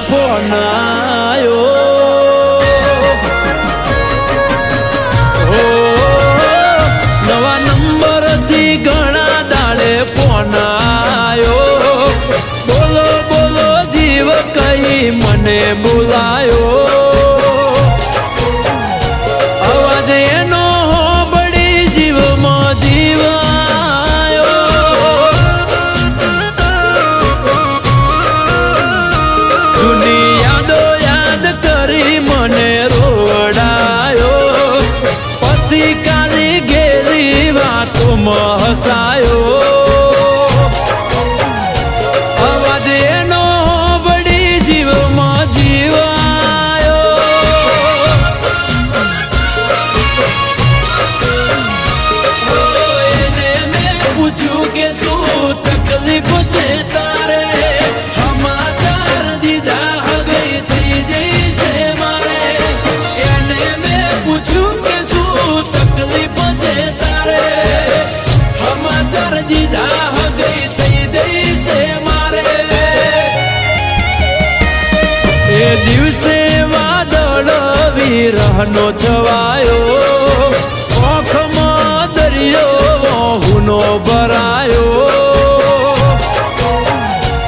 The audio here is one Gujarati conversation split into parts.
ફોન આયો નવા નંબરથી ઘણા દાડે ફોન આયો બોલો બોલો જીવ કઈ મને બોલાયો અવાજ એનો બળી જીવમાં જીવ જૂની યાદો યાદ કરી મને રોડાયો પછી કાલી ગેલી વાતોમાં હસાયો અવાજ એનો બળી જીવમાં જીવાયો એને મેં પૂછ્યું કે શું તકલીફ છે તારે એ દિવસે વાદળ વિરહનો છવાયો આંખમાં દરિયો હુનો ભરાયો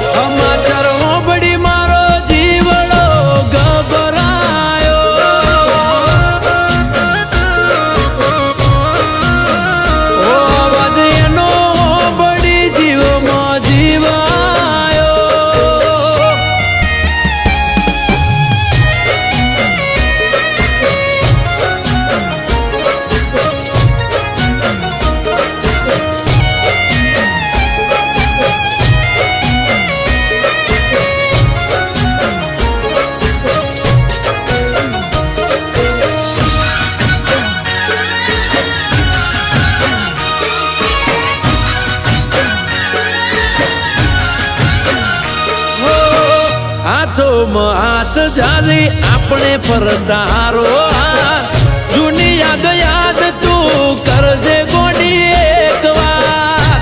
સમાચાર સાંભળી મારો જીવડો ગભરાયો અવાજ એનો બળી જીવમાં જીવાયો હાથ જાલી આપણે ફરતારો જૂની યાદ યાદ તું કરજે ગોડી એક વાર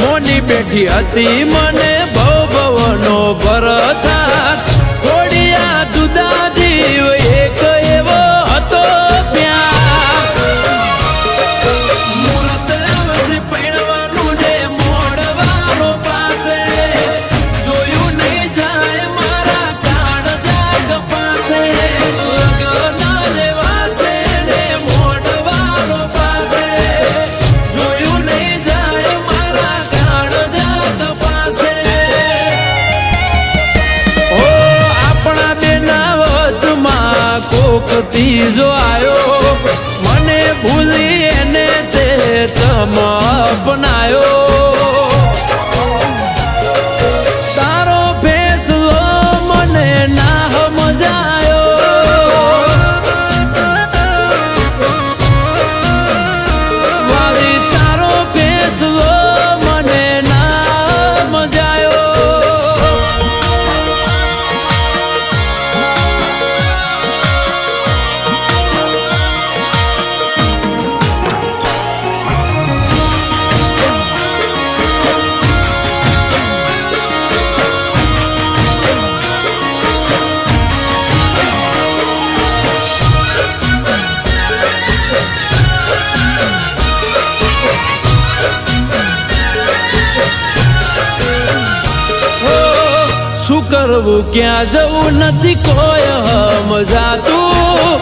મોની બેઠી હતી મને ભવ ભવનો ભરતા થોડિયા દુદા જીવ એક એવો હતો ત્રીજો આયો મને ભૂલી એને તે તમ અપનાયો તારો ફેસલો મને ના સમજાયો વાલી તારો ફેસલો મને ના સમજાયો શું કરવું ક્યાં જવું નથી કોઈ સમજાતું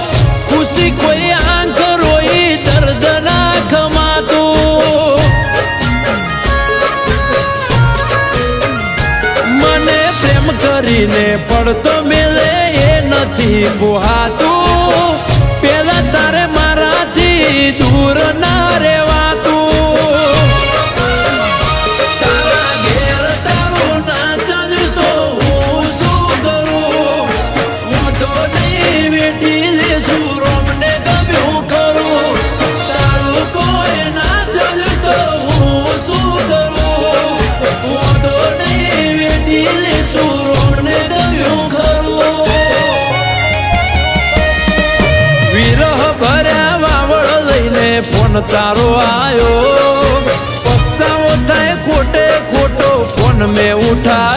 ખુશી કોઈ આંખ રોઈ દર્દ ના ખમાતું મને પ્રેમ કરીને પડતો મેલે એ નથી પોહાતું પેલા તારે મારાથી દૂર ના રહેવાતું ફોન તારો આયો પસ્તાવો થાય ખોટે में उठा